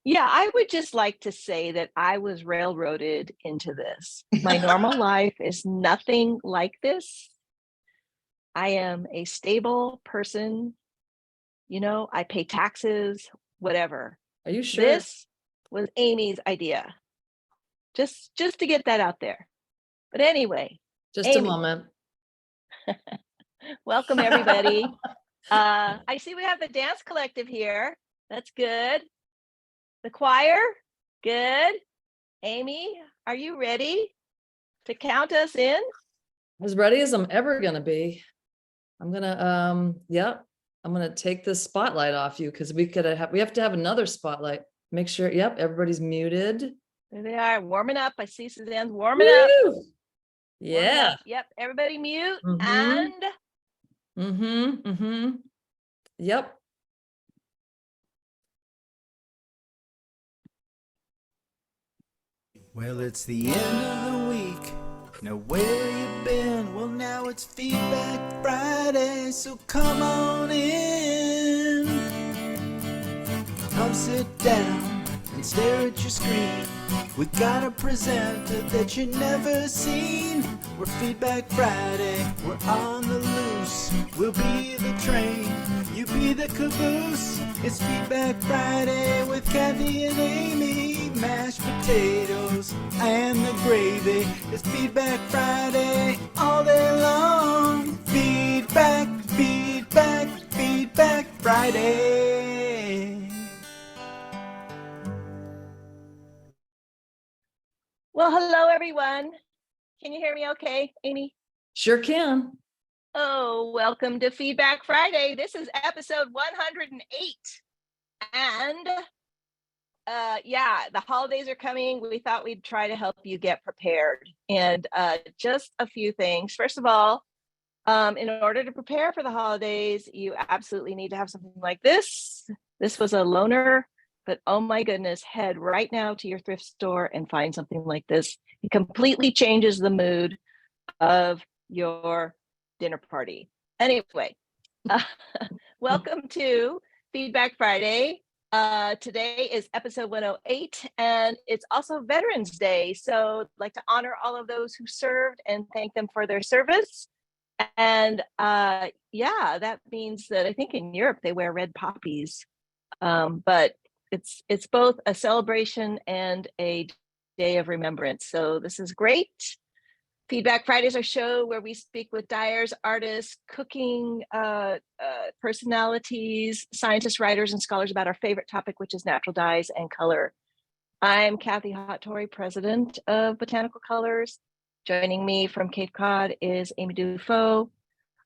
Yeah, I would just like to say that I was railroaded into this. My normal life is nothing like this. I am a stable person, I pay taxes, whatever. Are you sure? This was Amy's idea. Just to get that out there. But anyway, Just Amy, a moment. welcome everybody. I see we have the dance collective here. That's good. The choir, good. Amy, are you ready to count us in? As ready as I'm ever gonna be. I'm gonna I'm gonna take this spotlight off you because we have to have another spotlight. Make sure, everybody's muted. There they are, warming up. I see Suzanne's warming up. Yeah. Warming up. Yep, everybody mute and Yep. Well, it's the end of the week. Now where you been? Well, now it's Feedback Friday, so come on in. Come sit down and stare at your screen. We got a presenter that you never seen. We're Feedback Friday, we're on the loose. We'll be the train, you be the caboose. It's Feedback Friday with Kathy and Amy. Mashed potatoes and the gravy. It's Feedback Friday all day long. Feedback, feedback, Feedback Friday. well, hello everyone. Can you hear me okay, Amy? Sure can. Oh, welcome to Feedback Friday. This is episode 108. And the holidays are coming. We thought we'd try to help you get prepared. And just a few things. First of all, in order to prepare for the holidays, you absolutely need to have something like this. This was a loaner, but oh my goodness, head right now to your thrift store and find something like this. It completely changes the mood of your dinner party. Anyway, welcome to Feedback Friday. Today is episode 108, and it's also Veterans Day. So I'd like to honor all of those who served and thank them for their service. And that means that I think in Europe they wear red poppies. But it's both a celebration and a day of remembrance. So this is great. Feedback Friday is our show where we speak with dyers, artists, cooking personalities, scientists, writers, and scholars about our favorite topic, which is natural dyes and color. I'm Kathy Hattori, president of Botanical Colors. Joining me from Cape Cod is Amy DuFault,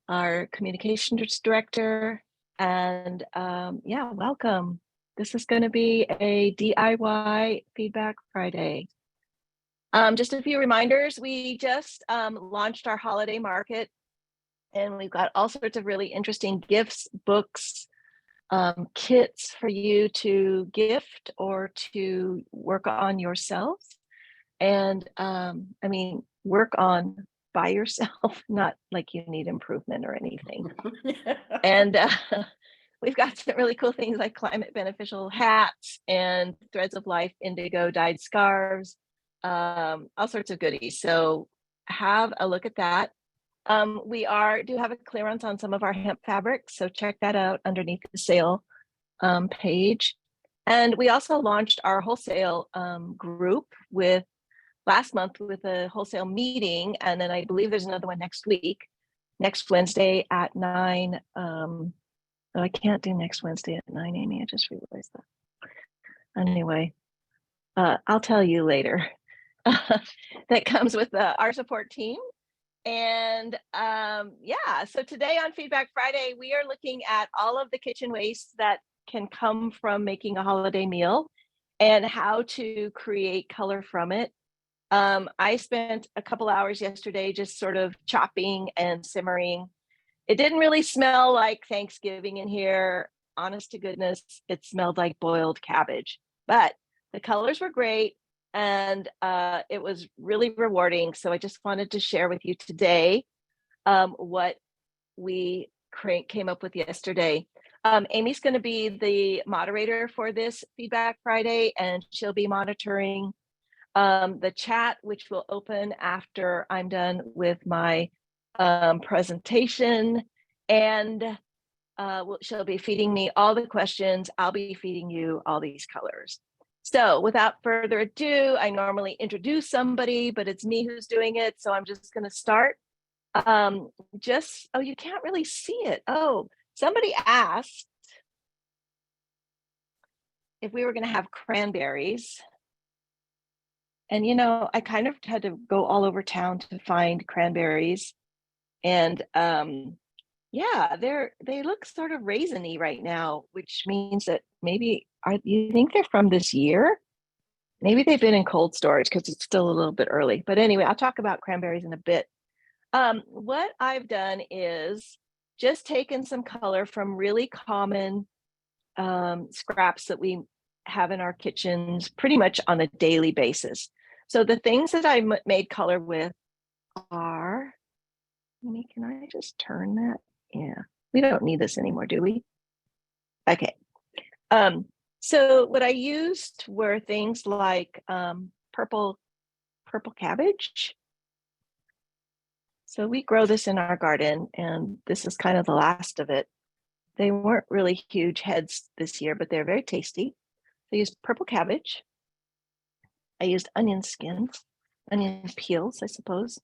our communications director. And welcome. This is going to be a DIY Feedback Friday. Just a few reminders. We just launched our holiday market, and we've got all sorts of really interesting gifts, books, kits for you to gift or to work on yourself. And work on by yourself, not like you need improvement or anything. And we've got some really cool things like climate beneficial hats and Threads of Life indigo dyed scarves. All sorts of goodies. So have a look at that. We do have a clearance on some of our hemp fabrics, so check that out underneath the sale page. And we also launched our wholesale group last month with a wholesale meeting, and then I believe there's another one next Wednesday at 9. I can't do next Wednesday at 9, Amy. I just realized that. Anyway, I'll tell you later. That comes with our support team. And so today on Feedback Friday, we are looking at all of the kitchen waste that can come from making a holiday meal and how to create color from it. I spent a couple hours yesterday just sort of chopping and simmering. It didn't really smell like Thanksgiving in here. Honest to goodness, it smelled like boiled cabbage, but the colors were great. And it was really rewarding. So I just wanted to share with you today what we came up with yesterday. Amy's going to be the moderator for this Feedback Friday, and she'll be monitoring the chat, which will open after I'm done with my presentation. And she'll be feeding me all the questions. I'll be feeding you all these colors. So without further ado, I normally introduce somebody, but it's me who's doing it. So I'm just going to start. Oh, you can't really see it. Oh, somebody asked if we were going to have cranberries. And, you know, I kind of had to go all over town to find cranberries. And yeah, they look sort of raisiny right now, which means that maybe, you think they're from this year? Maybe they've been in cold storage because it's still a little bit early. But anyway, I'll talk about cranberries in a bit. What I've done is just taken some color from really common scraps that we have in our kitchens pretty much on a daily basis. So the things that I made color with are, can I just turn that? Yeah, we don't need this anymore, do we? Okay. So what I used were things like purple cabbage. So we grow this in our garden, and this is kind of the last of it. They weren't really huge heads this year, but they're very tasty. I used purple cabbage. I used onion peels, I suppose.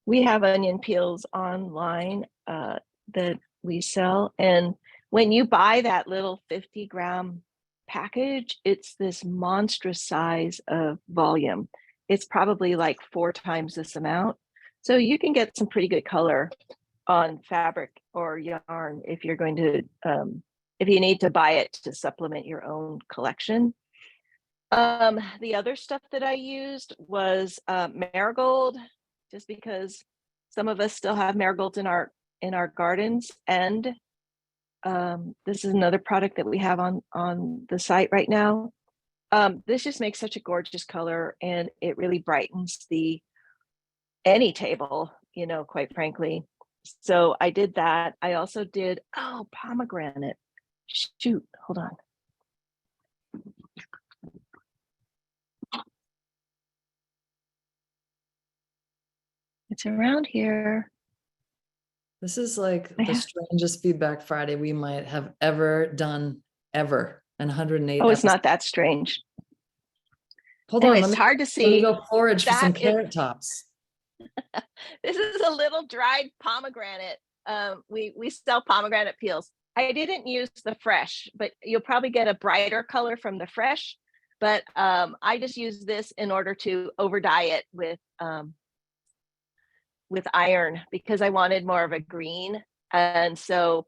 We have onion peels online that we sell. And when you buy that little 50-gram package, it's this monstrous size of volume. It's probably like 4 times this amount. So you can get some pretty good color on fabric or yarn if you're going to, if you need to buy it to supplement your own collection. The other stuff that I used was marigold, just because some of us still have marigolds in our gardens, and this is another product that we have on the site right now. This just makes such a gorgeous color, and it really brightens any table, you know, quite frankly. So I did that. I also did, pomegranate. Shoot, hold on. It's around here. This is like the strangest Feedback Friday we might have ever done, ever. And 108. Oh, it's not that strange. Hold on, it's hard to see. Let me go forage for some carrot tops. This is a little dried pomegranate. We sell pomegranate peels. I didn't use the fresh, but you'll probably get a brighter color from the fresh. But I just used this in order to over dye it with iron, because I wanted more of a green. And so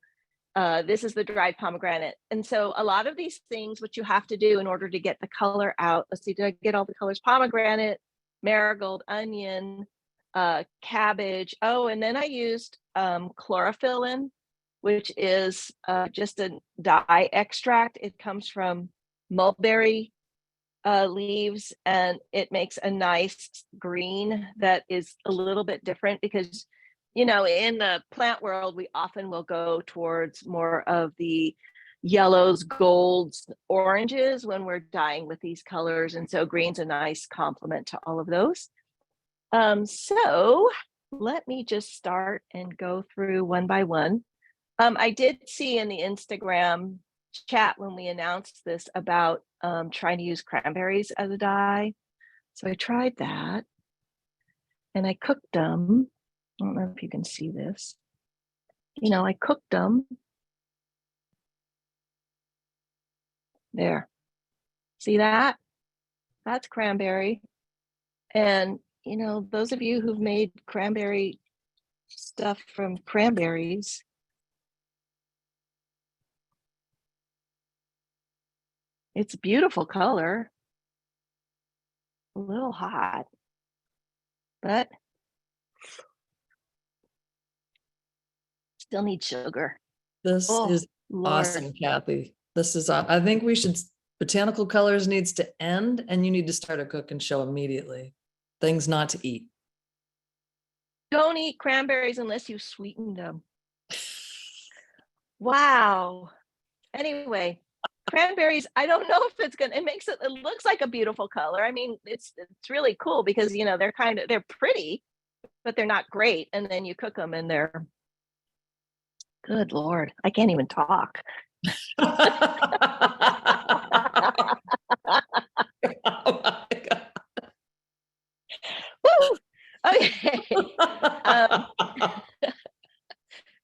this is the dried pomegranate. And so a lot of these things, what you have to do in order to get the color out, let's see, did I get all the colors? Pomegranate, marigold, onion, cabbage. Oh, and then I used chlorophyllin, which is just a dye extract. It comes from mulberry leaves, and it makes a nice green that is a little bit different, because, you know, in the plant world, we often will go towards more of the yellows, golds, oranges when we're dyeing with these colors. And so green's a nice complement to all of those. So let me just start and go through one by one. I did see in the Instagram chat when we announced this about trying to use cranberries as a dye. So I tried that, and I cooked them. I don't know if you can see this. You know, I cooked them. There. See that? That's cranberry. And, you know, those of you who've made cranberry stuff from cranberries, it's a beautiful color. A little hot, but still need sugar. This is awesome, Kathy. This is, I think Botanical Colors needs to end, and you need to start a cooking show immediately. Things not to eat. Don't eat cranberries unless you sweeten them. Wow. Anyway, cranberries, I don't know if it's gonna, it looks like a beautiful color. I mean, it's really cool because, you know, they're pretty, but they're not great. And then you cook them and they're, good Lord, I can't even talk. Oh my God. Woo! Okay.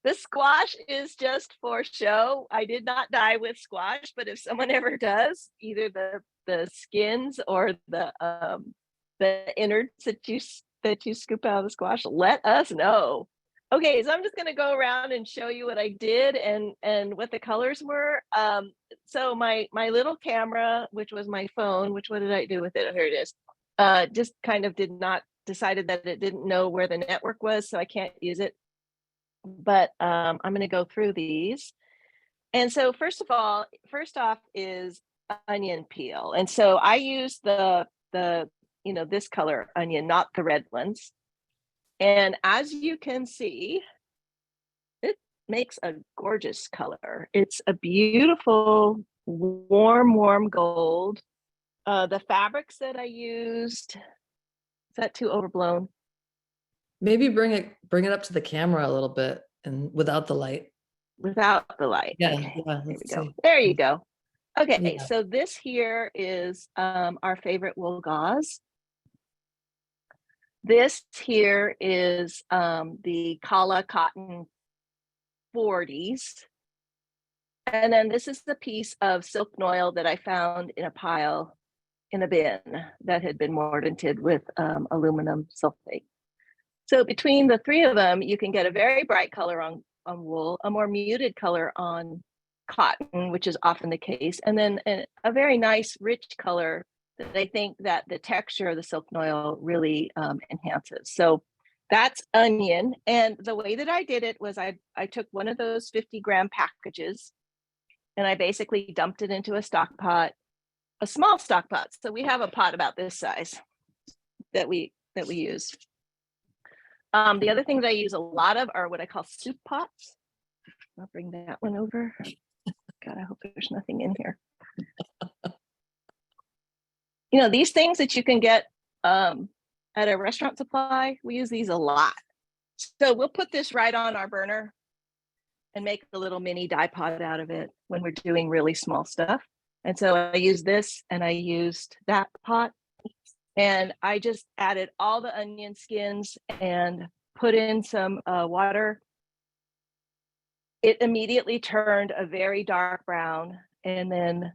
The squash is just for show. I did not die with squash, but if someone ever does, either the skins or the innards that you scoop out of the squash, let us know. Okay, so I'm just gonna go around and show you what I did and what the colors were. So my little camera, which was my phone, which what did I do with it? Here it is. Just kind of decided that it didn't know where the network was, so I can't use it. But I'm going to go through these. And so first off is onion peel. And so I use the this color onion, not the red ones. And as you can see, it makes a gorgeous color. It's a beautiful, warm gold. The fabrics that I used, is that too overblown? Maybe bring it up to the camera a little bit and without the light. Without the light. Yeah, Okay, yeah, there we let's go. see. There you go. Okay, Yeah. so this here is our favorite wool gauze. This here is the Kala Cotton 40s. And then this is the piece of silk noil that I found in a pile in a bin that had been mordanted with aluminum sulfate. So between the three of them, you can get a very bright color on wool, a more muted color on cotton, which is often the case, and then a very nice rich color that I think that the texture of the silk noil really enhances. So that's onion. And the way that I did it was I took one of those 50-gram packages and I basically dumped it into a stock pot, a small stock pot. So we have a pot about this size that we use. The other things I use a lot of are what I call soup pots. I'll bring that one over. God, I hope there's nothing in here. You know, these things that you can get at a restaurant supply, we use these a lot. So we'll put this right on our burner and make a little mini dye pot out of it when we're doing really small stuff. And so I used this and I used that pot. And I just added all the onion skins and put in some water. It immediately turned a very dark brown. And then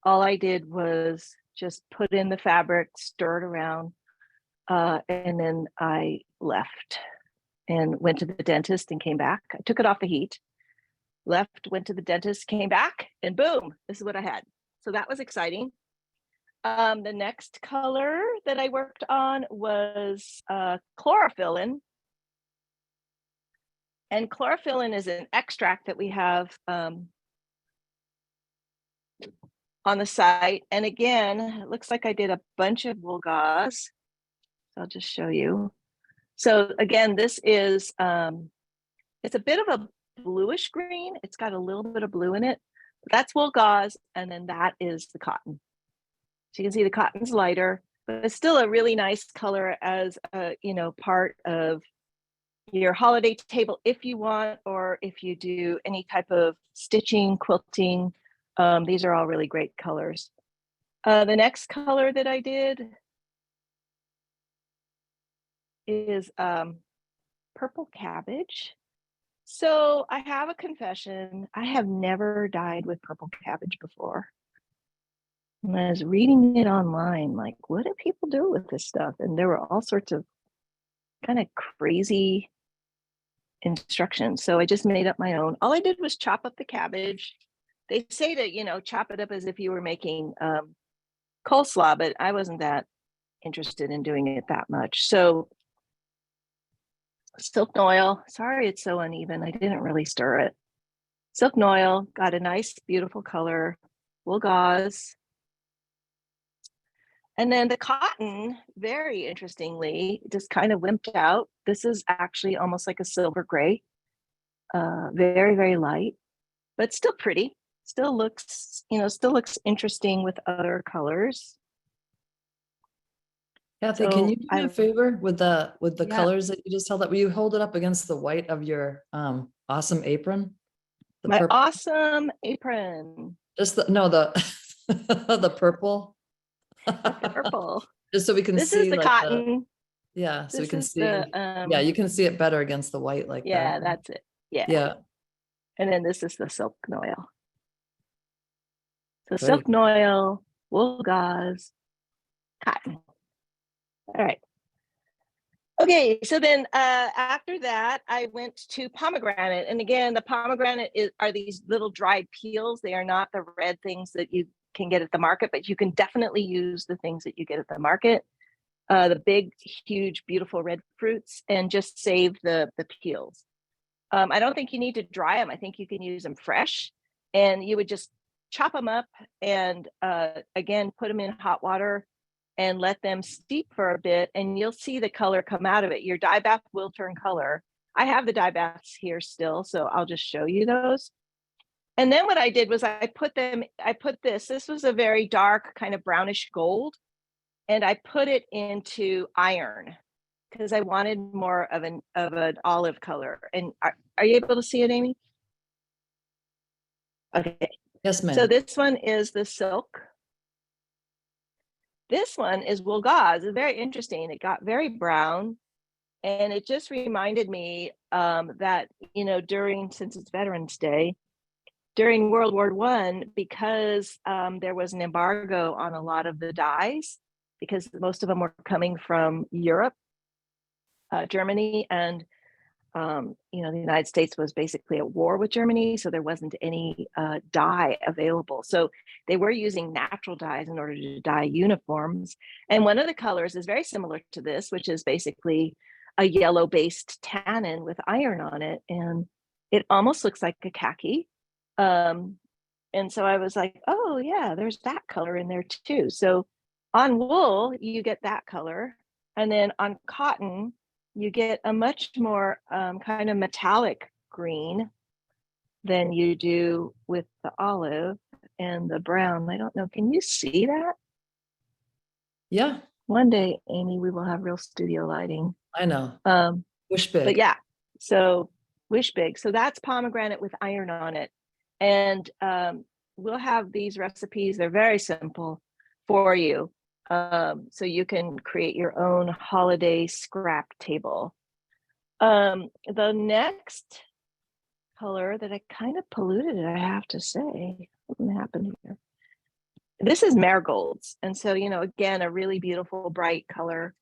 all I did was just put in the fabric, stir it around, and then I left and went to the dentist and came back. I took it off the heat, left, went to the dentist, came back, and boom, this is what I had. So that was exciting. The next color that I worked on was chlorophyllin. And chlorophyllin is an extract that we have on the site. And again, it looks like I did a bunch of wool gauze. I'll just show you. So again, this is, it's a bit of a bluish green. It's got a little bit of blue in it. That's wool gauze. And then that is the cotton. So you can see the cotton's lighter, but it's still a really nice color as a, part of your holiday table if you want, or if you do any type of stitching, quilting. These are all really great colors. The next color that I did is purple cabbage. So I have a confession. I have never dyed with purple cabbage before. And I was reading it online, like, what do people do with this stuff? And there were all sorts of kind of crazy instructions. So I just made up my own. All I did was chop up the cabbage. They say to, chop it up as if you were making coleslaw, but I wasn't that interested in doing it that much. So silk noil, sorry, it's so uneven. I didn't really stir it. Silk noil, got a nice, beautiful color, wool gauze. And then the cotton, very interestingly, just kind of wimped out. This is actually almost like a silver gray, very, very light. but still pretty. Still looks, still looks interesting with other colors. Kathy, can So you do me a favor with the Yeah. colors that you just held up? Will you hold it up against the white of your awesome apron? The My purple, awesome apron, just the the purple. purple. Just so we can This is see the like cotton. yeah, so we This can is see. the Yeah, you can see it better against the white like yeah, that. that's it. Yeah. Yeah, And then this is the silk noil. So great. silk noil, wool gauze, cotton. All right. Okay, so then after that, I went to pomegranate. And again, the pomegranate are these little dried peels. They are not the red things that you can get at the market, but you can definitely use the things that you get at the market. The big, huge, beautiful red fruits, and just save the peels. I don't think you need to dry them. I think you can use them fresh, and you would just chop them up and again, put them in hot water and let them steep for a bit, and you'll see the color come out of it. Your dye bath will turn color. I have the dye baths here still, so I'll just show you those. And then what I did was I put this was a very dark kind of brownish gold, and I put it into iron because I wanted more of an olive color. And are you able to see it, Amy? Okay. Yes, ma'am. So this one is the silk. This one is wool gauze. It's very interesting. It got very brown, and it just reminded me that, since it's Veterans Day, during World War I, because there was an embargo on a lot of the dyes, because most of them were coming from Europe, Germany, and the United States was basically at war with Germany, so there wasn't any dye available. So they were using natural dyes in order to dye uniforms. And one of the colors is very similar to this, which is basically a yellow-based tannin with iron on it, and it almost looks like a khaki. And so I was like, oh yeah, there's that color in there too. So on wool, you get that color, and then on cotton, you get a much more kind of metallic green than you do with the olive and the brown. I don't know. Can you see that? Yeah, One day, Amy, we will have real studio lighting. I know. Wish But big. yeah, so wish big. So that's pomegranate with iron on it. And we'll have these recipes. They're very simple for you. So you can create your own holiday scrap table. The next color that I kind of polluted it, I have to say, something happened here. This is marigolds. And so, again, a really beautiful, bright color,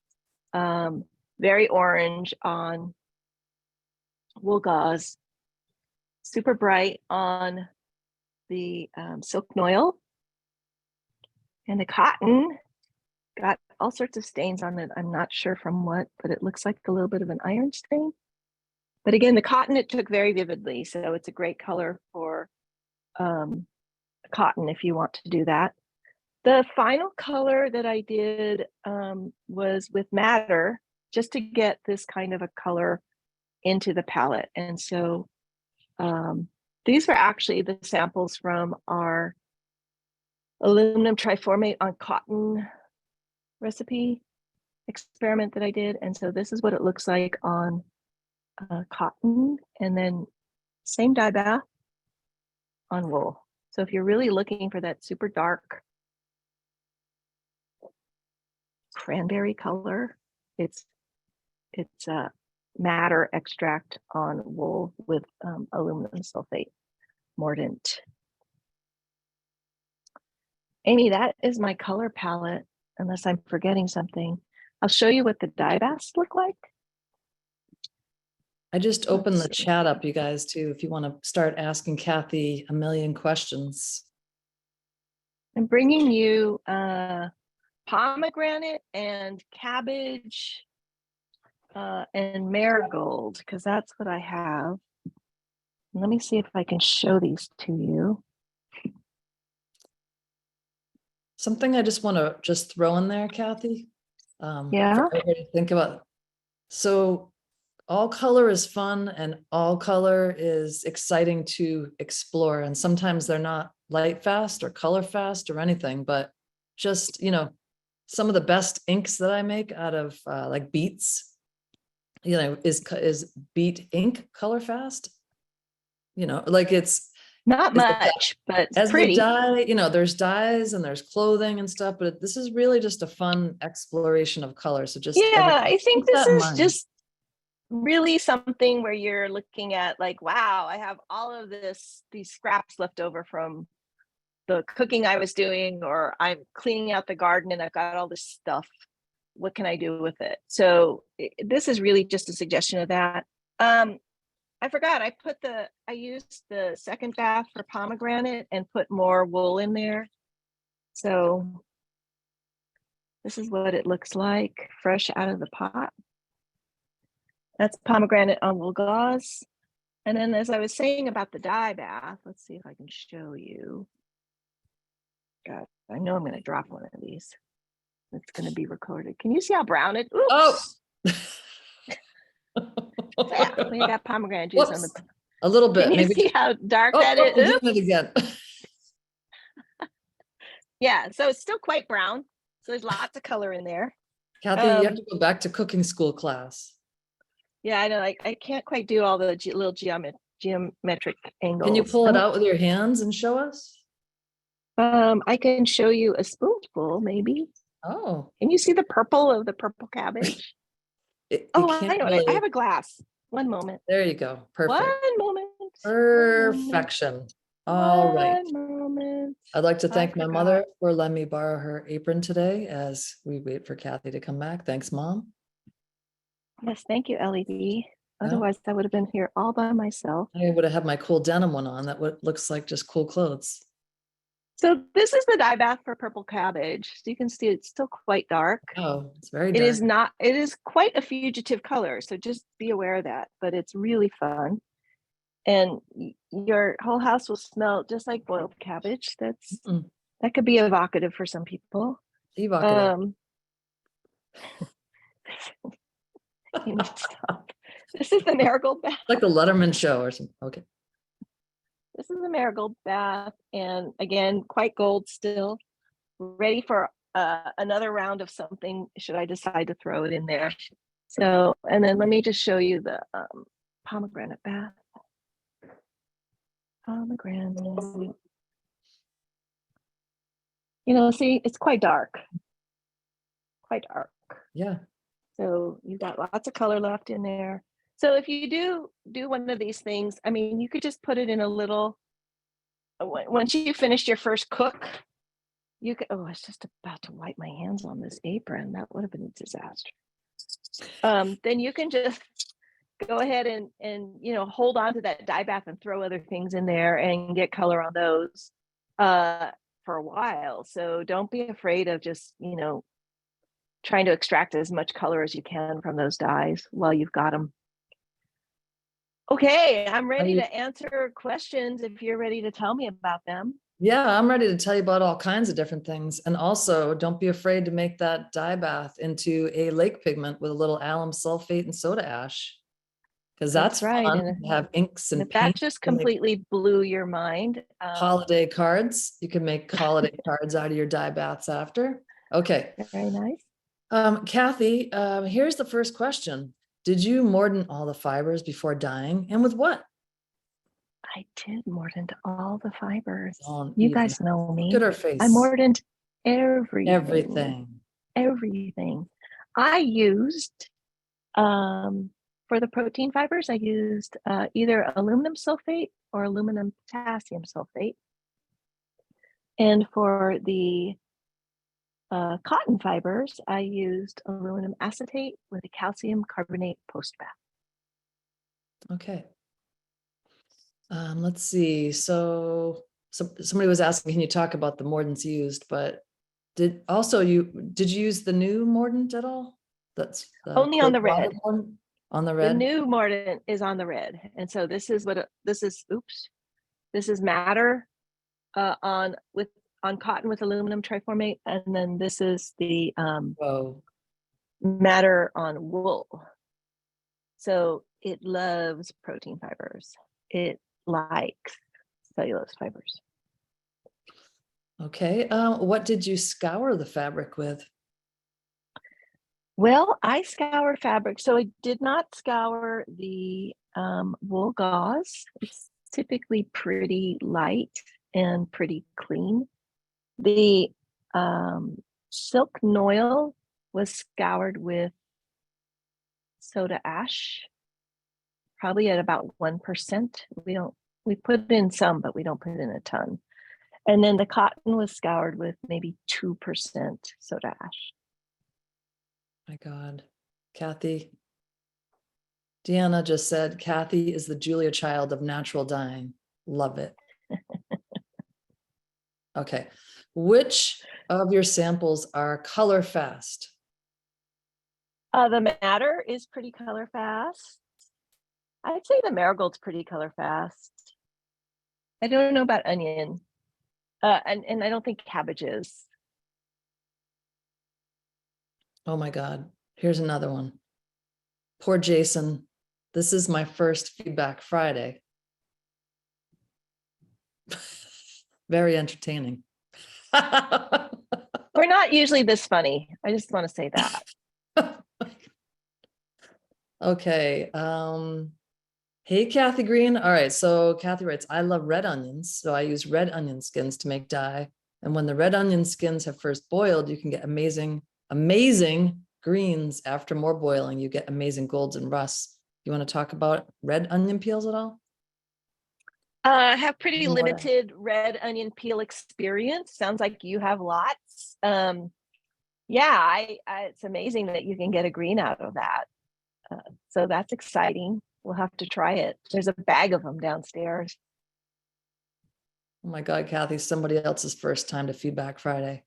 very orange on wool gauze, super bright on the silk noil, and the cotton got all sorts of stains on it. I'm not sure from what, but it looks like a little bit of an iron stain. But again, the cotton, it took very vividly. So it's a great color for cotton if you want to do that. The final color that I did was with madder, just to get this kind of a color into the palette. And so these were actually the samples from our aluminum triformate on cotton recipe experiment that I did. And so this is what it looks like on cotton, and then same dye bath on wool. So if you're really looking for that super dark cranberry color, it's madder extract on wool with aluminum sulfate mordant. Amy, that is my color palette, unless I'm forgetting something. I'll show you what the dye baths look like. I just opened the chat up, you guys, too, if you want to start asking Kathy a million questions. I'm bringing you pomegranate and cabbage and marigold, because that's what I have. Let me see if I can show these to you. Something I just want to throw in there, Kathy. Yeah. For everybody to think about. So all color is fun and all color is exciting to explore. And sometimes they're not light fast or color fast or anything, but just, some of the best inks that I make out of like beets, is beet ink color fast? Like it's Not as the much, but as the pretty. dye, there's dyes and there's clothing and stuff, but this is really just a fun exploration of color. So just Yeah, I think keep this that in is mind. just really something where you're looking at like, wow, I have all of these scraps left over from the cooking I was doing, or I'm cleaning out the garden and I've got all this stuff. What can I do with it? So this is really just a suggestion of that. I forgot, I used the second bath for pomegranate and put more wool in there. So this is what it looks like fresh out of the pot. That's pomegranate on wool gauze. And then as I was saying about the dye bath, let's see if I can show you. God, I know I'm going to drop one of these. It's going to be recorded. Can you see how brown it? Oops. Oh. Yeah, we got pomegranate juice on the. A little bit. Can you Maybe. see how dark that Oh, is? we're doing it again. Yeah, so it's still quite brown. So there's lots of color in there. Kathy, you have to go back to cooking school class. Yeah, I know. I can't quite do all the little geometric angles. Can you pull it out with your hands and show us? I can show you a spoonful, maybe. Oh. Can you see the purple of the purple cabbage? I know. I have a glass. One moment. There you go. Perfect. One moment. Perfection. All right. One moment. I'd like to thank my mother for letting me borrow her apron today as we wait for Kathy to come back. Thanks, Mom. Yes, thank you, LED. Otherwise, I would have been here all by myself. I would have had my cool denim one on. That looks like just cool clothes. So this is the dye bath for purple cabbage. So you can see it's still quite dark. Oh, it's very dark. It is quite a fugitive color. So just be aware of that, but it's really fun. And your whole house will smell just like boiled cabbage. That could be evocative for some people. Evocative. You need to stop. This is the marigold bath. Like the Letterman show or something. Okay. This is the marigold bath, and again, quite gold still, ready for another round of something should I decide to throw it in there. So, and then let me just show you the pomegranate bath. Pomegranate. See, it's quite dark. Quite dark. Yeah. So you've got lots of color left in there. So if you do one of these things, I mean, you could just put it in a little, once you finished your first cook, you could, I was just about to wipe my hands on this apron. That would have been a disaster. Then you can just go ahead and hold on to that dye bath and throw other things in there and get color on those for a while. So don't be afraid of just, trying to extract as much color as you can from those dyes while you've got them. Okay, I'm ready to answer questions if you're ready to tell me about them. Yeah, I'm ready to tell you about all kinds of different things. And also, don't be afraid to make that dye bath into a lake pigment with a little alum sulfate and soda ash. Because that's right. Fun to have inks and if that just completely blew your mind. Holiday cards. You can make holiday cards out of your dye baths after. Okay. Very nice. Kathy, here's the first question. Did you mordant all the fibers before dyeing, and with what? I did mordant all the fibers. You guys know me. Look at her face. I mordant everything. Everything. I used, for the protein fibers, I used either aluminum sulfate or aluminum potassium sulfate. And for the cotton fibers, I used aluminum acetate with a calcium carbonate post bath. Okay. Let's see. So somebody was asking, can you talk about the mordants used? But did you use the new mordant at all? That's only on the red. On the red. The new mordant is on the red, and so this is this is madder on cotton with aluminum triformate, and then this is the madder on wool. So it loves protein fibers. It likes cellulose fibers. Okay. What did you scour the fabric with? Well, I scour fabric. So I did not scour the wool gauze. It's typically pretty light and pretty clean. The silk noil was scoured with soda ash, probably at about 1%. We put in some, but we don't put in a ton. And then the cotton was scoured with maybe 2% soda ash. My God, Kathy. Deanna just said, Kathy is the Julia Child of natural dyeing. Love it. Okay. Which of your samples are color fast? The madder is pretty color fast. I'd say the marigold's pretty color fast. I don't know about onion. And I don't think cabbage is. Oh my God. Here's another one. Poor Jason. This is my first Feedback Friday. Very entertaining. We're not usually this funny. I just want to say that. Okay. Hey, Kathy Green. All right. So Kathy writes, I love red onions. So I use red onion skins to make dye. And when the red onion skins have first boiled, you can get amazing, amazing greens. After more boiling, you get amazing golds and rusts. You want to talk about red onion peels at all? I have pretty What? limited red onion peel experience. Sounds like you have lots. Yeah, it's amazing that you can get a green out of that. So that's exciting. We'll have to try it. There's a bag of them downstairs. Oh my God, Kathy, somebody else's first time to Feedback Friday.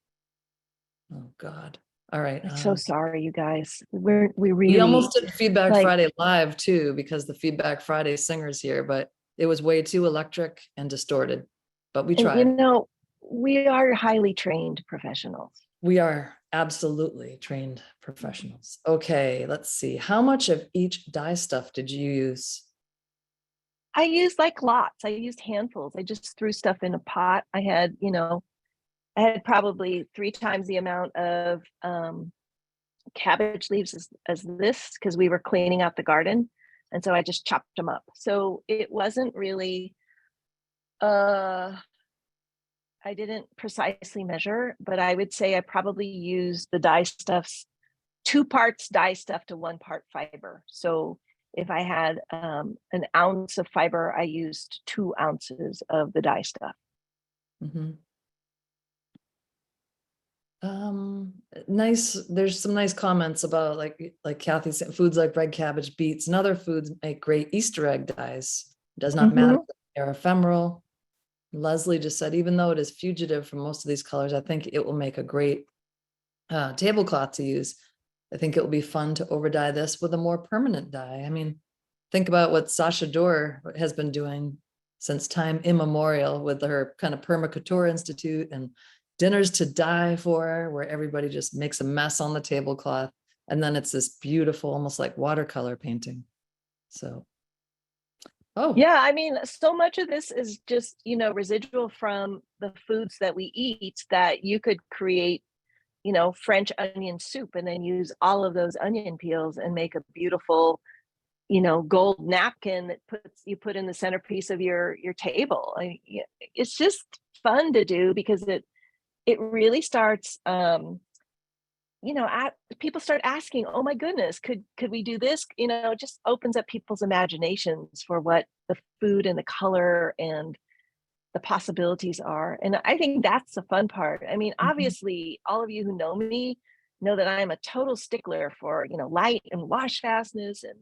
Oh God. All right. I'm so sorry, you guys. We really We almost did Feedback like, Friday live too, because the Feedback Friday singer's here, but it was way too electric and distorted, but we and, tried. you know, we are highly trained professionals. We are absolutely trained professionals. Okay, let's see. How much of each dye stuff did you use? I used like lots. I used handfuls. I just threw stuff in a pot. I had probably 3 times the amount of cabbage leaves as this, because we were cleaning out the garden. And so I just chopped them up. So it wasn't really, I didn't precisely measure, but I would say I probably used the dye stuffs, 2 parts dye stuff to 1 part fiber. So if I had an ounce of fiber, I used 2 ounces of the dye stuff. Mm-hmm. Nice. There's some nice comments about like Kathy said, foods like red cabbage, beets, and other foods make great Easter egg dyes. It does not matter if they're ephemeral. Leslie just said, even though it is fugitive from most of these colors, I think it will make a great tablecloth to use. I think it will be fun to over dye this with a more permanent dye. I mean, think about what Sasha Dorr has been doing since time immemorial with her kind of permaculture institute and dinners to die for, where everybody just makes a mess on the tablecloth. And then it's this beautiful, almost like watercolor painting. So, oh. Yeah, I mean, so much of this is just, residual from the foods that we eat, that you could create, French onion soup and then use all of those onion peels and make a beautiful, gold napkin that you put in the centerpiece of your table. It's just fun to do, because it really starts, people start asking, oh my goodness, could we do this? It just opens up people's imaginations for what the food and the color and the possibilities are. And I think that's the fun part. I mean, obviously, all of you who know me know that I'm a total stickler for, light and wash fastness and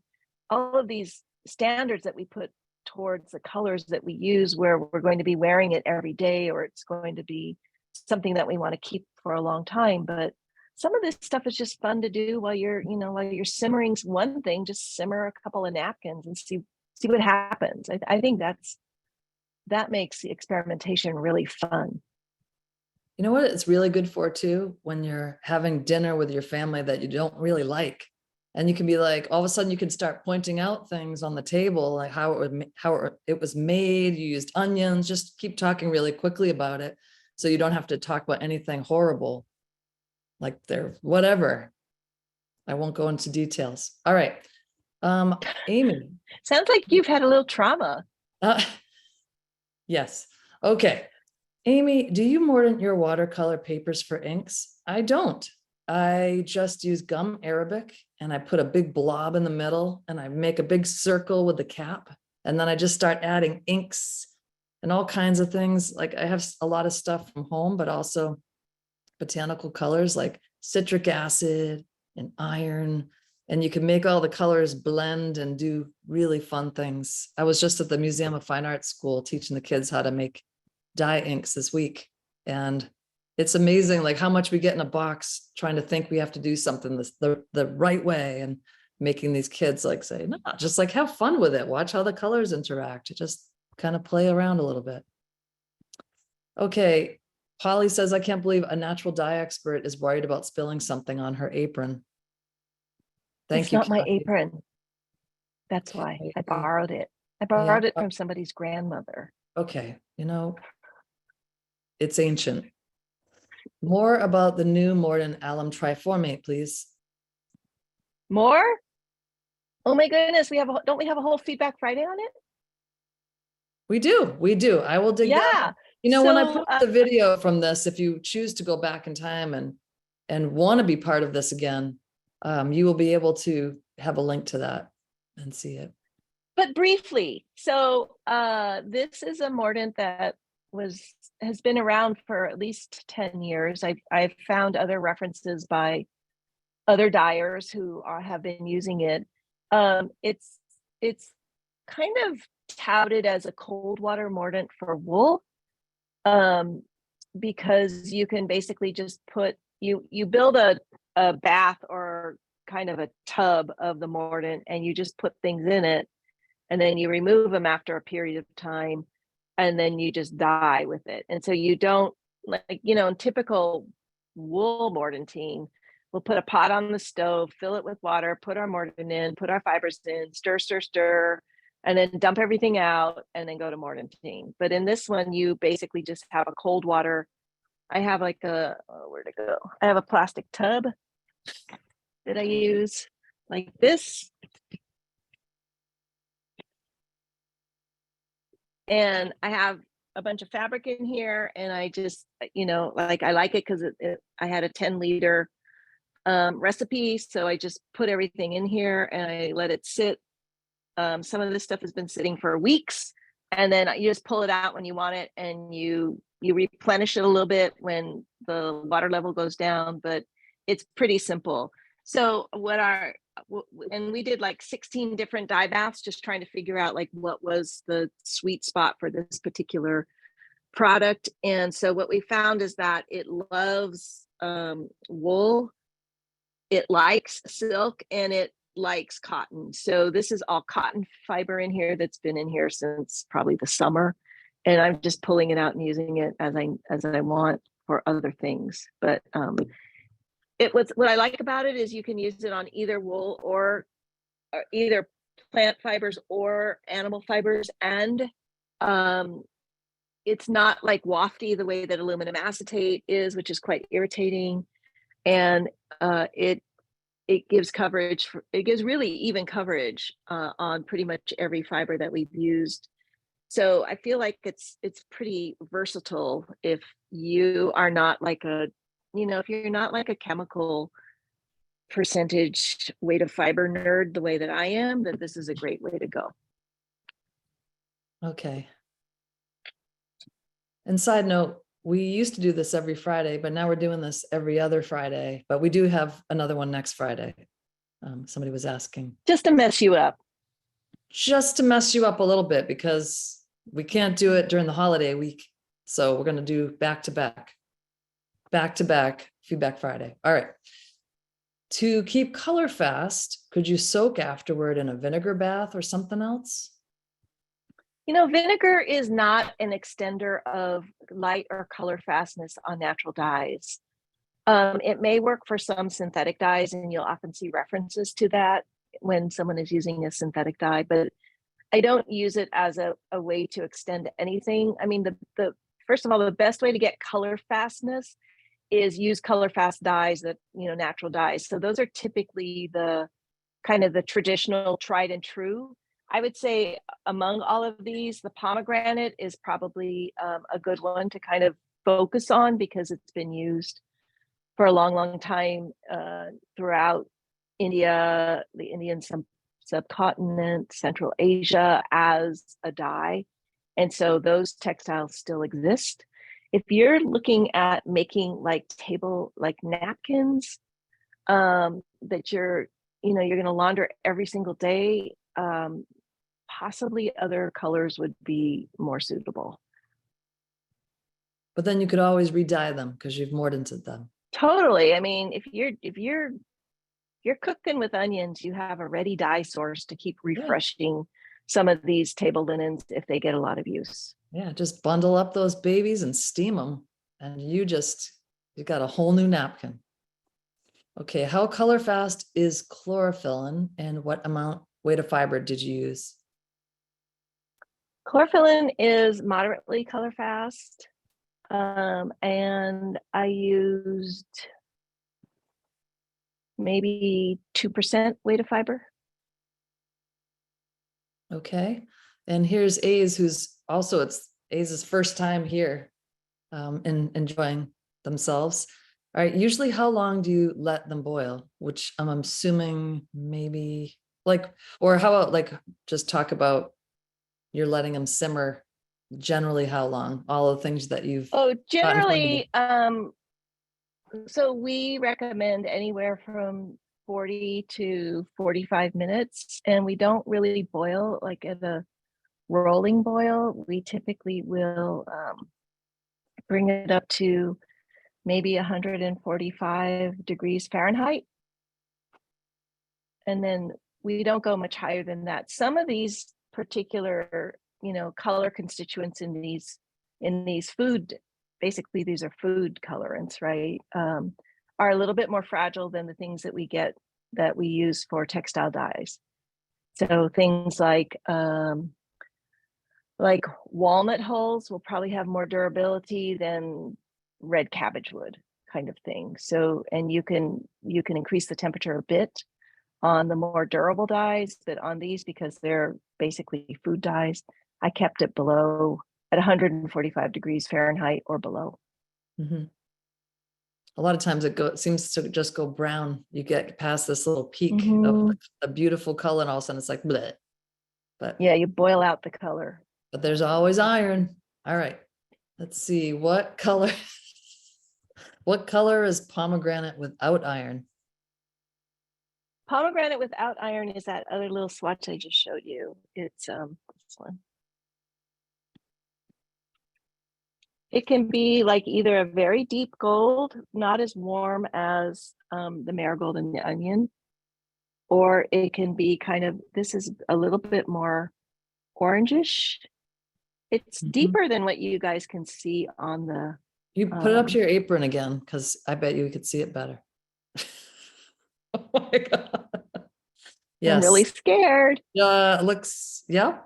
all of these standards that we put towards the colors that we use, where we're going to be wearing it every day, or it's going to be something that we want to keep for a long time. But some of this stuff is just fun to do while you're simmering one thing. Just simmer a couple of napkins and see what happens. I think that makes the experimentation really fun. You know what it's really good for too? When you're having dinner with your family that you don't really like, And you can be like, all of a sudden you can start pointing out things on the table, like it was made, you used onions, just keep talking really quickly about it. So you don't have to talk about anything horrible, like they're whatever. I won't go into details. All right. Amy. Sounds like you've had a little trauma. Yes. Okay. Amy, do you mordant your watercolor papers for inks? I don't. I just use gum arabic and I put a big blob in the middle and I make a big circle with the cap. And then I just start adding inks and all kinds of things. Like I have a lot of stuff from home, but also botanical colors like citric acid and iron. And you can make all the colors blend and do really fun things. I was just at the Museum of Fine Arts School teaching the kids how to make dye inks this week. And it's amazing like how much we get in a box trying to think we have to do something the right way, and making these kids like say, no, just like have fun with it. Watch how the colors interact. Just kind of play around a little bit. Okay. Polly says, I can't believe a natural dye expert is worried about spilling something on her apron. Thank It's you. not my Kathy. apron. That's why I borrowed it. I borrowed it from somebody's grandmother. Okay. It's ancient. More about the new Morden alum triformate, please. More? Oh my goodness, don't we have a whole Feedback Friday on it? We do. I will dig that. When I So, put the video from this, if you choose to go back in time and want to be part of this again, you will be able to have a link to that and see it. But briefly, so this is a mordant that has been around for at least 10 years. I've found other references by other dyers who have been using it. It's kind of touted as a cold water mordant for wool, because you can basically just you build a bath or kind of a tub of the mordant, and you just put things in it, and then you remove them after a period of time, and then you just dye with it. And so you don't, like, in typical wool mordantine, we'll put a pot on the stove, fill it with water, put our mordant in, put our fibers in, stir, and then dump everything out, and then go to mordantine. But in this one, you basically just have a cold water. I have like where'd it go? I have a plastic tub that I use like this. And I have a bunch of fabric in here, and I just, like, I like it because I had a 10-liter recipe. So I just put everything in here and I let it sit. Some of this stuff has been sitting for weeks, and then you just pull it out when you want it, and you replenish it a little bit when the water level goes down, but it's pretty simple. So and we did like 16 different dye baths, just trying to figure out like what was the sweet spot for this particular product. And so what we found is that it loves wool, it likes silk, and it likes cotton. So this is all cotton fiber in here that's been in here since probably the summer, and I'm just pulling it out and using it as I want for other things. But what I like about it is you can use it on either wool or either plant fibers or animal fibers, and it's not like wafty the way that aluminum acetate is, which is quite irritating. And it gives coverage. It gives really even coverage on pretty much every fiber that we've used. So I feel like it's pretty versatile if you are not like if you're not like a chemical percentage weight of fiber nerd the way that I am, then this is a great way to go. Okay. And side note, we used to do this every Friday, but now we're doing this every other Friday, but we do have another one next Friday. Somebody was asking. Just to mess you up. Just to mess you up a little bit, because we can't do it during the holiday week. So we're going to do back to back Feedback Friday. All right. To keep color fast, could you soak afterward in a vinegar bath or something else? Vinegar is not an extender of light or color fastness on natural dyes. It may work for some synthetic dyes, and you'll often see references to that when someone is using a synthetic dye, but I don't use it as a way to extend anything. I mean, the first of all, the best way to get color fastness is use color fast dyes that, natural dyes. So those are typically the kind of the traditional tried and true. I would say among all of these, the pomegranate is probably a good one to kind of focus on because it's been used for a long, long time throughout India, the Indian subcontinent, Central Asia as a dye. And so those textiles still exist. If you're looking at making like napkins that you're going to launder every single day, possibly other colors would be more suitable. But then you could always re-dye them because you've mordanted them. Totally. I mean, if you're cooking with onions, you have a ready dye source to keep refreshing some of these table linens if they get a lot of use. Yeah, just bundle up those babies and steam them, and you got a whole new napkin. Okay, how color fast is chlorophyllin, and what weight of fiber did you use? Chlorophyllin is moderately color fast, and I used maybe 2% weight of fiber. Okay, and here's A's, who's also, it's A's first time here and enjoying themselves. All right, usually how long do you let them boil? Which I'm assuming maybe or how about just talk about you're letting them simmer, generally how long? All the things that you've generally, so we recommend anywhere from 40 to 45 minutes, and we don't really boil like at a rolling boil. We typically will bring it up to maybe 145 degrees Fahrenheit. And then we don't go much higher than that. Some of these particular, color constituents in these food, basically these are food colorants, right? Are a little bit more fragile than the things that we use for textile dyes. So things like walnut hulls will probably have more durability than red cabbage would, kind of thing. So, and you can increase the temperature a bit on the more durable dyes, but on these, because they're basically food dyes, I kept it at 145 degrees Fahrenheit or below. Mm-hmm. A lot of times it seems to just go brown. You get past this little peak of a beautiful color, and all of a sudden it's like bleh. But yeah, you boil out the color. But there's always iron. All right, let's see what color. What color is pomegranate without iron? Pomegranate without iron is that other little swatch I just showed you. It's this one. It can be like either a very deep gold, not as warm as the marigold and the onion, or it can be this is a little bit more orangish. It's deeper than what you guys can see on the. You put it up to your apron again, because I bet you could see it better. Oh my God. Yes. I'm really scared. It looks, yeah.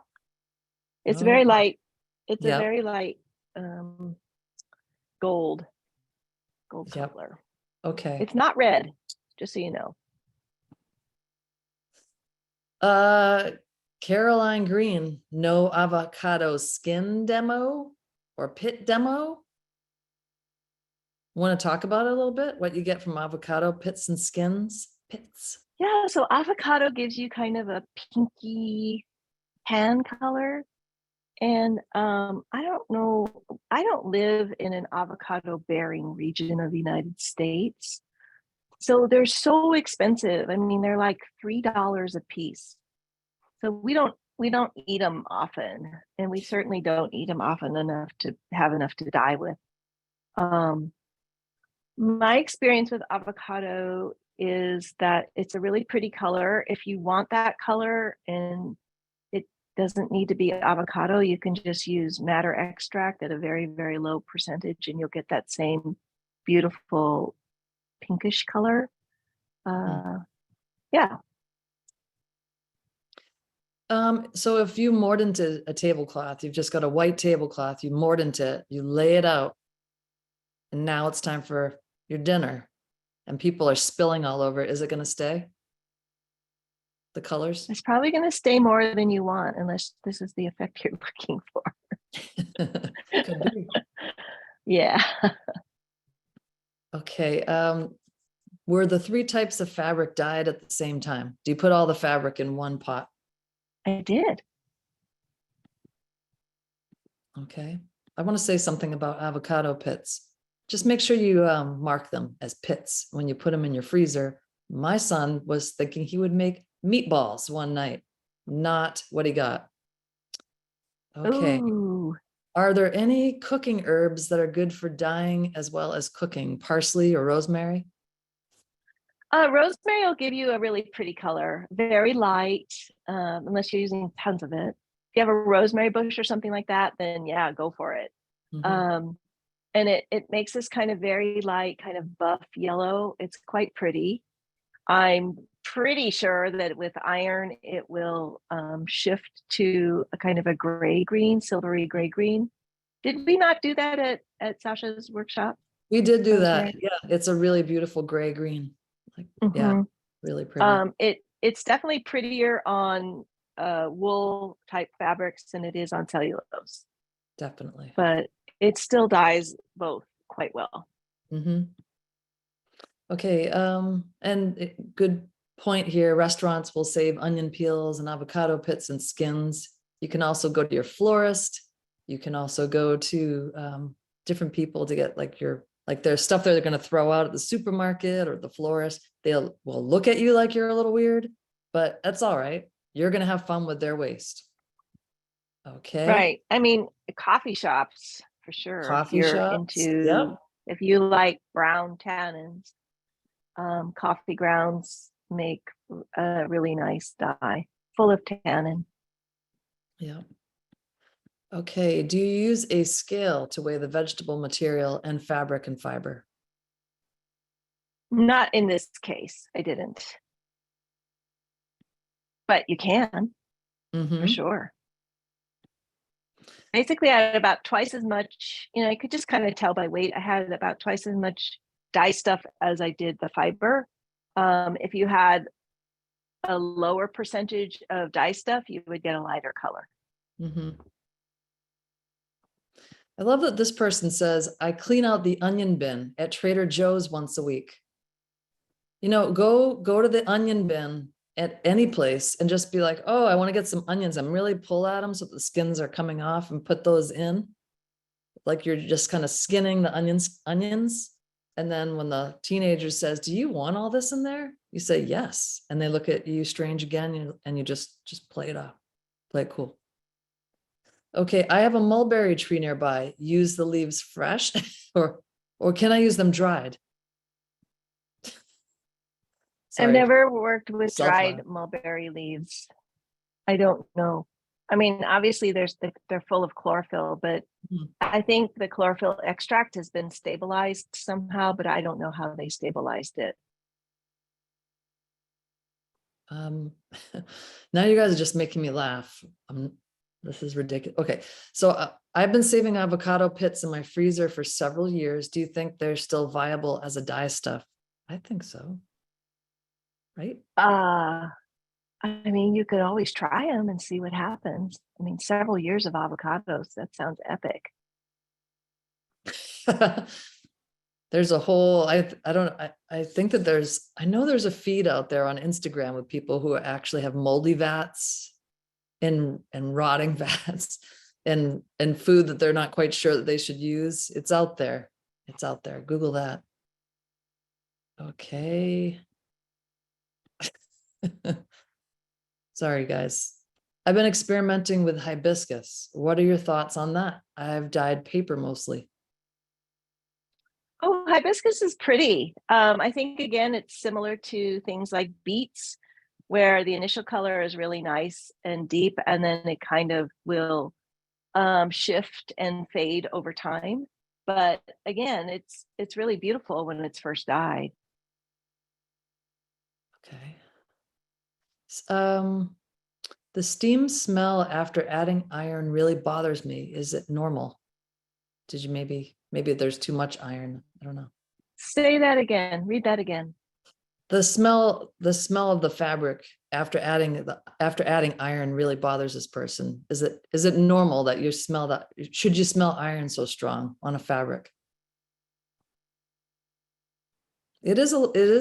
It's very light. It's a very light gold color. Okay. It's not red, just so you know. Caroline Green, no avocado skin demo or pit demo. Want to talk about it a little bit? What you get from avocado pits and skins? Pits. Yeah, so avocado gives you kind of a pinky tan color. And I don't know, I don't live in an avocado bearing region of the United States. So they're so expensive. I mean, they're like $3 a piece. So we don't eat them often, and we certainly don't eat them often enough to have enough to dye with. My experience with avocado is that it's a really pretty color. If you want that color and it doesn't need to be avocado, you can just use madder extract at a very, very low percentage, and you'll get that same beautiful pinkish color. Yeah. So if you mordant a tablecloth, you've just got a white tablecloth, you mordant it, you lay it out, and now it's time for your dinner, and people are spilling all over it. Is it going to stay? The colors? It's probably going to stay more than you want, unless this is the effect you're looking for. Could be. Yeah. Okay. Were the 3 types of fabric dyed at the same time? Do you put all the fabric in one pot? I did. Okay. I want to say something about avocado pits. Just make sure you mark them as pits when you put them in your freezer. My son was thinking he would make meatballs one night, not what he got. Okay. Ooh. Are there any cooking herbs that are good for dyeing as well as cooking? Parsley or rosemary? Rosemary will give you a really pretty color, very light, unless you're using tons of it. If you have a rosemary bush or something like that, then yeah, go for it. Mhm. And it makes this kind of very light, kind of buff yellow. It's quite pretty. I'm pretty sure that with iron, it will shift to a kind of a gray green, silvery gray green. Did we not do that at Sasha's workshop? We did do that. Rosemary? Yeah, it's a really beautiful gray green. Like, yeah, Mhm. really pretty. It's definitely prettier on wool type fabrics than it is on cellulose, Definitely. but it still dyes both quite well. Mhm. Okay, good point here. Restaurants will save onion peels and avocado pits and skins. You can also go to your florist. You can also go to different people to get like there's stuff they're going to throw out at the supermarket or the florist. Will look at you like you're a little weird, but that's all right. You're going to have fun with their waste. Okay. Right. I mean, coffee shops for sure. Coffee shops. Yep. If you like brown tannins, coffee grounds make a really nice dye full of tannin. Yeah. Okay. Do you use a scale to weigh the vegetable material and fabric and fiber? Not in this case, I didn't. But you can, for sure. Basically, I had about twice as much, I could just kind of tell by weight. I had about twice as much dye stuff as I did the fiber. If you had a lower percentage of dye stuff, you would get a lighter color. I love that this person says, I clean out the onion bin at Trader Joe's once a week. Go to the onion bin at any place and just be like, oh, I want to get some onions. I'm really pull at them so the skins are coming off, and put those in. Like you're just kind of skinning the onions. And then when the teenager says, do you want all this in there? You say yes. And they look at you strange again, and you just play it off. Play it cool. Okay, I have a mulberry tree nearby. Use the leaves fresh or can I use them dried? I've never worked with dried mulberry leaves. I don't know. I mean, obviously they're full of chlorophyll, but I think the chlorophyll extract has been stabilized somehow, but I don't know how they stabilized it. Now you guys are just making me laugh. This is ridiculous. Okay, so I've been saving avocado pits in my freezer for several years. Do you think they're still viable as a dye stuff? I think so. Right? I mean, you could always try them and see what happens. I mean, several years of avocados, that sounds epic. There's a whole, I think that I know there's a feed out there on Instagram with people who actually have moldy vats and rotting vats and food that they're not quite sure that they should use. It's out there. Google that. Okay. Sorry, guys. I've been experimenting with hibiscus. What are your thoughts on that? I've dyed paper mostly. Oh, hibiscus is pretty. I think, again, it's similar to things like beets, where the initial color is really nice and deep, and then it kind of will shift and fade over time. But again, it's really beautiful when it's first dyed. Okay. The steam smell after adding iron really bothers me. Is it normal? Did you maybe there's too much iron? I don't know. Say that again. Read that again. The smell of the fabric after adding iron really bothers this person. Is it normal that you smell that? Should you smell iron so strong on a fabric? It is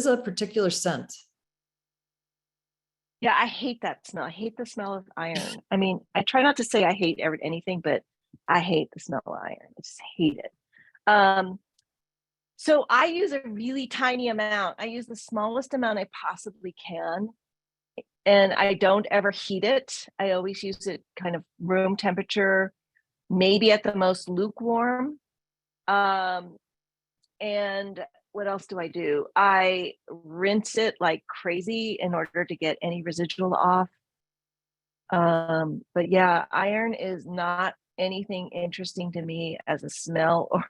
a particular scent. Yeah, I hate that smell. I hate the smell of iron. I mean, I try not to say I hate anything, but I hate the smell of iron. I just hate it. So I use a really tiny amount. I use the smallest amount I possibly can. And I don't ever heat it. I always use it kind of room temperature, maybe at the most lukewarm. And what else do I do? I rinse it like crazy in order to get any residual off. But yeah, iron is not anything interesting to me as a smell, or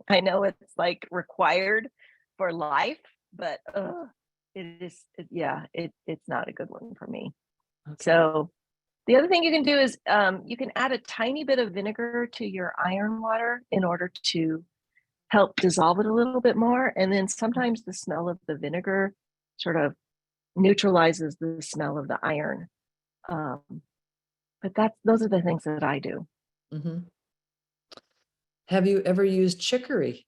I know it's like required for life, but it's not a good one for me. Okay. So the other thing you can do is you can add a tiny bit of vinegar to your iron water in order to help dissolve it a little bit more. And then sometimes the smell of the vinegar sort of neutralizes the smell of the iron. But those are the things that I do. Mm-hmm. Have you ever used chicory?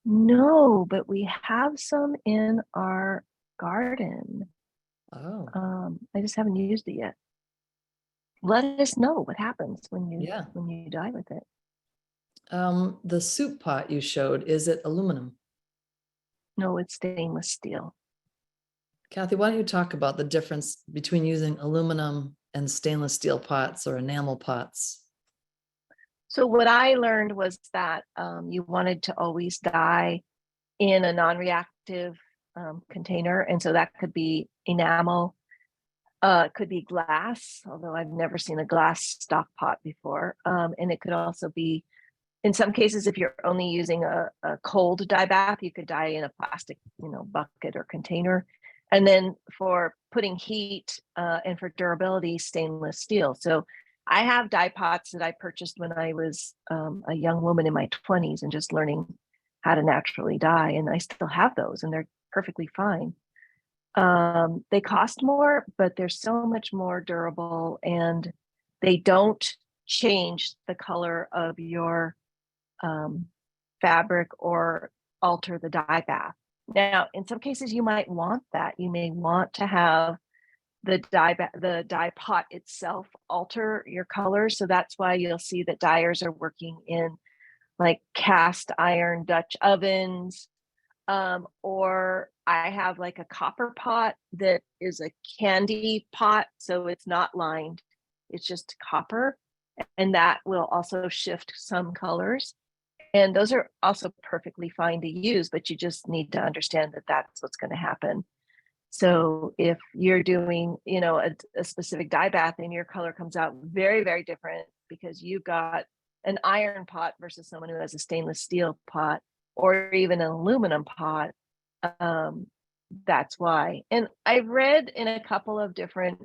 No, but we have some in our garden. Oh, I just haven't used it yet. Let us know what happens when you yeah. dye with it. The soup pot you showed, is it aluminum? No, it's stainless steel. Kathy, why don't you talk about the difference between using aluminum and stainless steel pots or enamel pots? So what I learned was that you wanted to always dye in a non-reactive container. And so that could be enamel, it could be glass, although I've never seen a glass stock pot before. And it could also be, in some cases, if you're only using a cold dye bath, you could dye in a plastic, bucket or container. And then for putting heat and for durability, stainless steel. So I have dye pots that I purchased when I was a young woman in my 20s and just learning how to naturally dye. And I still have those and they're perfectly fine. They cost more, but they're so much more durable and they don't change the color of your fabric or alter the dye bath. Now, in some cases, you might want that. You may want to have the dye pot itself alter your color. So that's why you'll see that dyers are working in like cast iron Dutch ovens. Or I have like a copper pot that is a candy pot. So it's not lined, it's just copper. And that will also shift some colors. And those are also perfectly fine to use, but you just need to understand that that's what's going to happen. So if you're doing, a specific dye bath and your color comes out very, very different because you've got an iron pot versus someone who has a stainless steel pot or even an aluminum pot, that's why. And I've read in a couple of different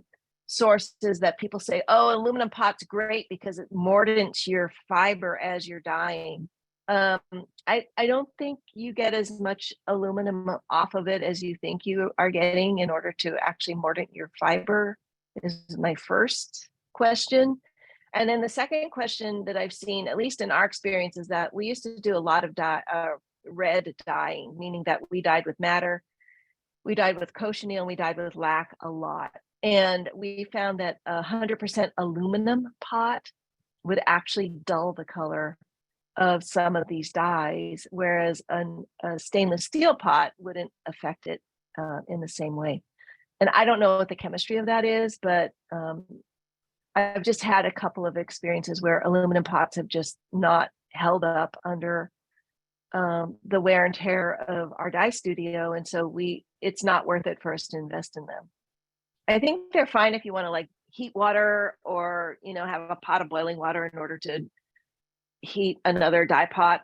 sources that people say, oh, aluminum pot's great because it mordants your fiber as you're dyeing. I don't think you get as much aluminum off of it as you think you are getting in order to actually mordant your fiber, is my first question. And then the second question that I've seen, at least in our experience, is that we used to do a lot of red dyeing, meaning that we dyed with madder, we dyed with cochineal, and we dyed with lac a lot. And we found that 100% aluminum pot would actually dull the color of some of these dyes, whereas a stainless steel pot wouldn't affect it in the same way. And I don't know what the chemistry of that is, but I've just had a couple of experiences where aluminum pots have just not held up under the wear and tear of our dye studio. And so it's not worth it for us to invest in them. I think they're fine if you want to like heat water or, have a pot of boiling water in order to heat another dye pot,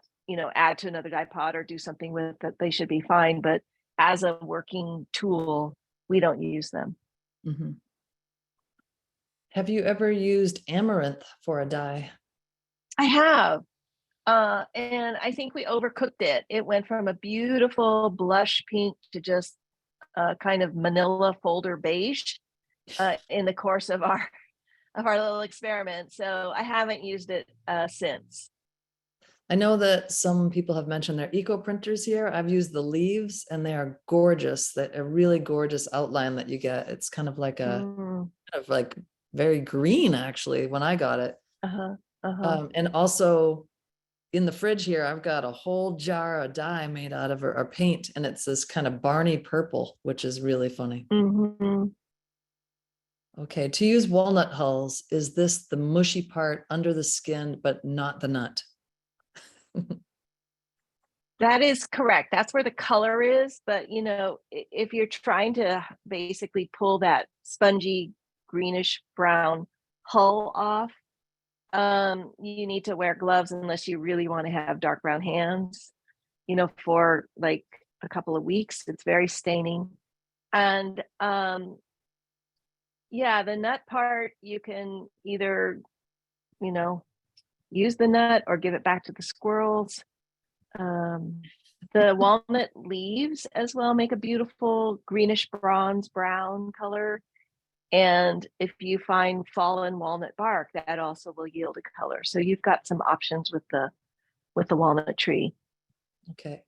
add to another dye pot or do something with that, they should be fine. But as a working tool, we don't use them. Mhm. Have you ever used amaranth for a dye? I have. And I think we overcooked it. It went from a beautiful blush pink to just kind of manila folder beige in the course of our little experiment. So I haven't used it since. I know that some people have mentioned their eco printers here. I've used the leaves and they are gorgeous. That a really gorgeous outline that you get. It's kind of like kind of like very green actually when I got it. And also in the fridge here, I've got a whole jar of dye made out of or paint, and it's this kind of Barney purple, which is really funny. Okay, to use walnut hulls, is this the mushy part under the skin, but not the nut? That is correct. That's where the color is. But, if you're trying to basically pull that spongy greenish brown hull off, you need to wear gloves unless you really want to have dark brown hands, for like a couple of weeks. It's very staining. And yeah, the nut part, you can either, use the nut or give it back to the squirrels. The walnut leaves as well make a beautiful greenish bronze brown color. And if you find fallen walnut bark, that also will yield a color. So you've got some options with the walnut tree. Okay.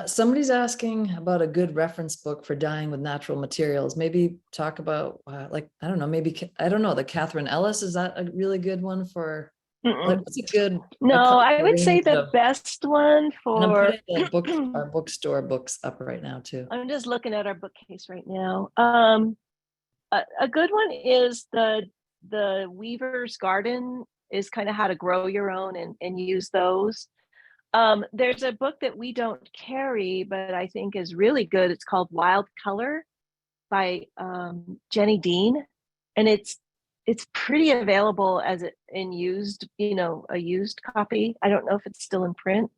Somebody's asking about a good reference book for dyeing with natural materials. Maybe talk about I don't know, the Catherine Ellis, is that a really good one for what's a good? No, I would say the best one and I'm for putting our bookstore books up right now too. I'm just looking at our bookcase right now. A good one is the Weaver's Garden, is kind of how to grow your own and use those. There's a book that we don't carry, but I think is really good. It's called Wild Color by Jenny Dean, and it's pretty available as in used, a used copy. I don't know if it's still in print.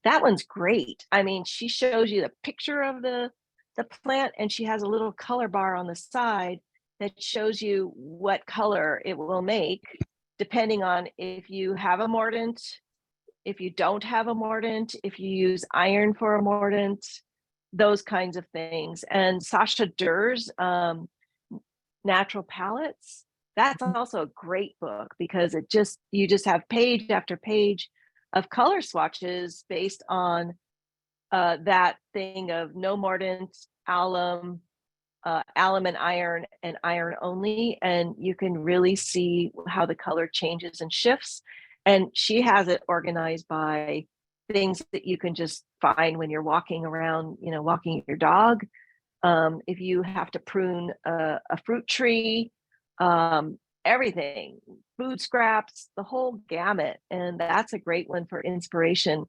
That one's great. I mean, she shows you the picture of the plant, and she has a little color bar on the side that shows you what color it will make, depending on if you have a mordant, if you don't have a mordant, if you use iron for a mordant, those kinds of things. And Sasha Durr's Natural Palettes, that's also a great book because you just have page after page of color swatches based on that thing of no mordant, alum, alum and iron only, and you can really see how the color changes and shifts. And she has it organized by things that you can just find when you're walking around, walking your dog. If you have to prune a fruit tree, everything, food scraps, the whole gamut. And that's a great one for inspiration.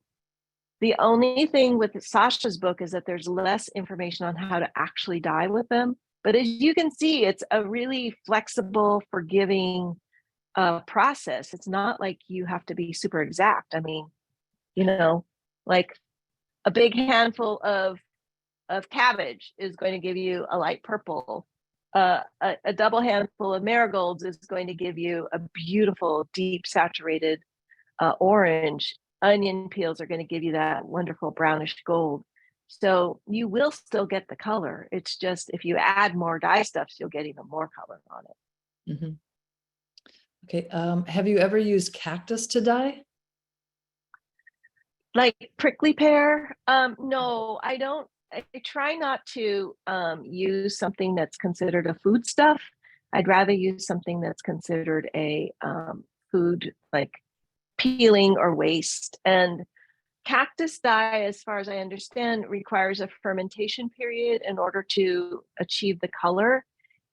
The only thing with Sasha's book is that there's less information on how to actually dye with them. But as you can see, it's a really flexible, forgiving process. It's not like you have to be super exact. I mean, like a big handful of cabbage is going to give you a light purple. A double handful of marigolds is going to give you a beautiful, deep saturated orange. Onion peels are going to give you that wonderful brownish gold. So you will still get the color. It's just if you add more dye stuffs, you'll get even more color on it. Mm-hmm. Okay. Have you ever used cactus to dye? Like prickly pear? No, I don't. I try not to use something that's considered a food stuff. I'd rather use something that's considered a food, like peeling or waste. And cactus dye, as far as I understand, requires a fermentation period in order to achieve the color.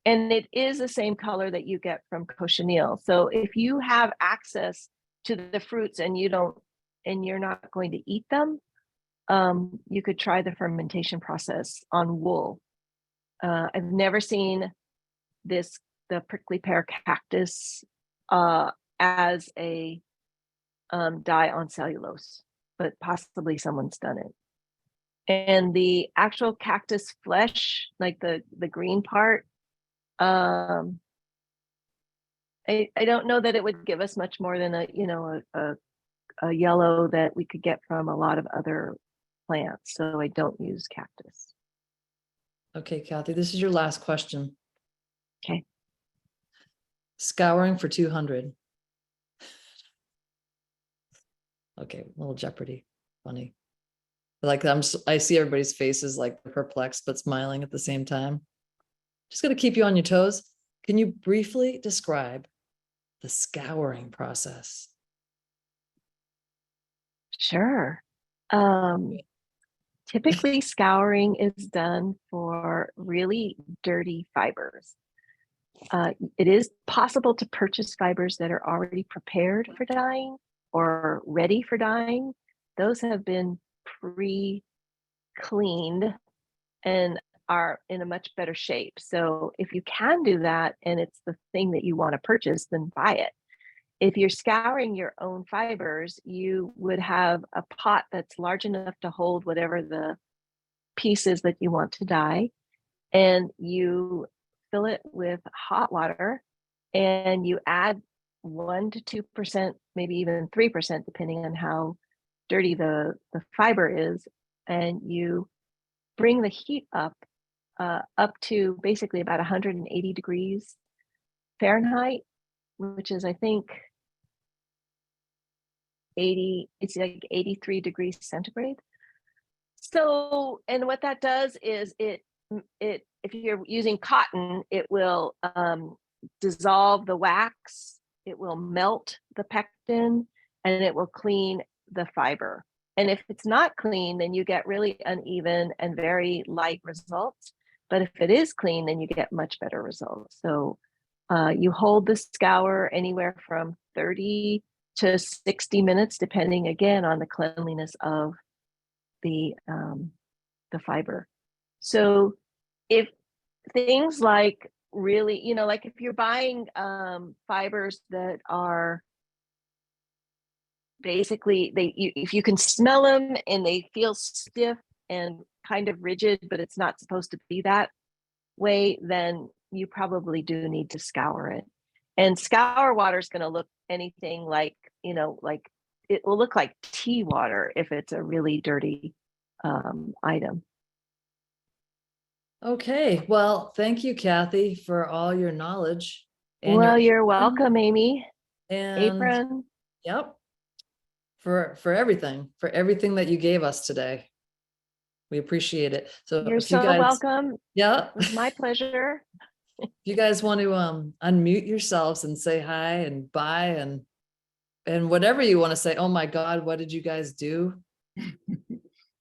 And it is the same color that you get from cochineal. So if you have access to the fruits and you're not going to eat them, you could try the fermentation process on wool. I've never seen the prickly pear cactus as a dye on cellulose, but possibly someone's done it. And the actual cactus flesh, like the green part, I don't know that it would give us much more than a yellow that we could get from a lot of other plants. So I don't use cactus. Okay, Kathy, this is your last question. Okay. Scouring for 200. Okay, little Jeopardy, funny. Like I see everybody's faces like perplexed but smiling at the same time. Just gonna keep you on your toes. Can you briefly describe the scouring process? Sure. Typically scouring is done for really dirty fibers. It is possible to purchase fibers that are already prepared for dyeing or ready for dyeing. Those have been pre-cleaned and are in a much better shape. So if you can do that and it's the thing that you want to purchase, then buy it. If you're scouring your own fibers, you would have a pot that's large enough to hold whatever the piece is that you want to dye, and you fill it with hot water and you add 1 to 2%, maybe even 3%, depending on how dirty the fiber is. And you bring the heat up to basically about 180 degrees Fahrenheit, which is, I think, it's like 83 degrees centigrade. So, and what that does is it if you're using cotton, it will dissolve the wax, it will melt the pectin, and it will clean the fiber. And if it's not clean, then you get really uneven and very light results. But if it is clean, then you get much better results. So you hold the scour anywhere from 30 to 60 minutes, depending again on the cleanliness of the fiber. So if things like really, like if you're buying fibers that are basically, if you can smell them and they feel stiff and kind of rigid, but it's not supposed to be that way, then you probably do need to scour it. And scour water is going to look anything like, like it will look like tea water if it's a really dirty item. Okay, well, thank you, Kathy, for all your knowledge. And well, you're welcome, Amy. And Apron. Yep. For everything that you gave us today. We appreciate it. So You're if you so guys, welcome. Yeah. It was my pleasure. If you guys want to unmute yourselves and say hi and bye and whatever you want to say. Oh my God, what did you guys do?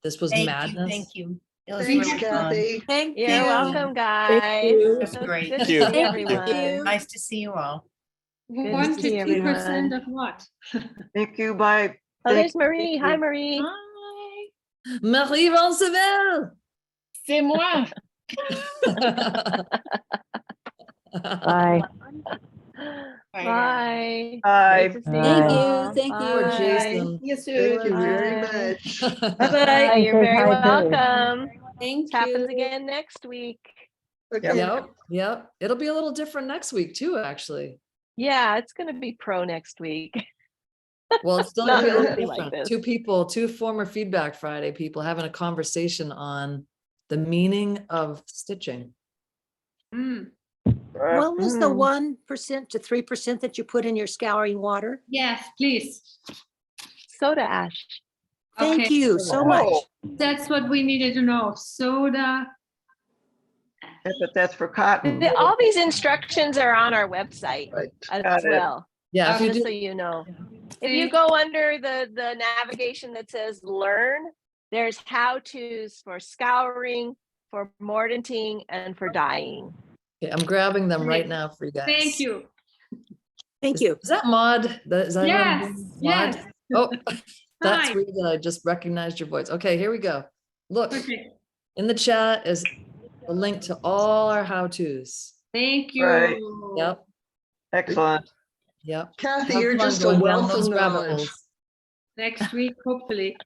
This was madness. Thank you. It was Thanks, really Kathy. fun. Thank you. You're welcome, guys. you. It was So great. good Thank to you. see everyone. Nice to see you all. Good to 1 to see 2% everyone. of what? Thank you. Bye. Oh, there's Thank Marie. you. Hi, Marie. Hi. Marie Vanceville. C'est moi. Bye. Bye. Bye. Bye. Great to see Thank you you. all. Thank you. Poor Bye. Jason. See you soon. Thank you very Bye. much. Bye-bye. You're very welcome. Thank This happens you. again next week. Okay. Yep. It'll be a little different next week too, actually. Yeah, it's going to be pro next week. Well, it's still Not gonna be a little really like different. this. Two former Feedback Friday people having a conversation on the meaning of stitching. What was the Mm. 1% to 3% that you put in your scouring water? Yes, please. Soda ash. Thank Okay. you so much. Oh, That's what we needed to know. Soda. but that's for cotton. All these instructions are on our website Right. as Got it. well. Yeah, if you Just do, so you know. If See? you go under the navigation that says learn, there's how-tos for scouring, for mordanting, and for dyeing. okay, I'm grabbing them right Great. now for you guys. Thank you. Thank you. Is that Maud? Is that Yes, Maud? yes. Oh, that's Hi. weird that I just recognized your voice. Okay, here we go. Look, Okay. in the chat is a link to all our how-tos. Thank you. Right. Yep, Excellent. yep. Kathy, Have you're fun just a going down wealth those of rabbit knowledge. holes. next week, hopefully.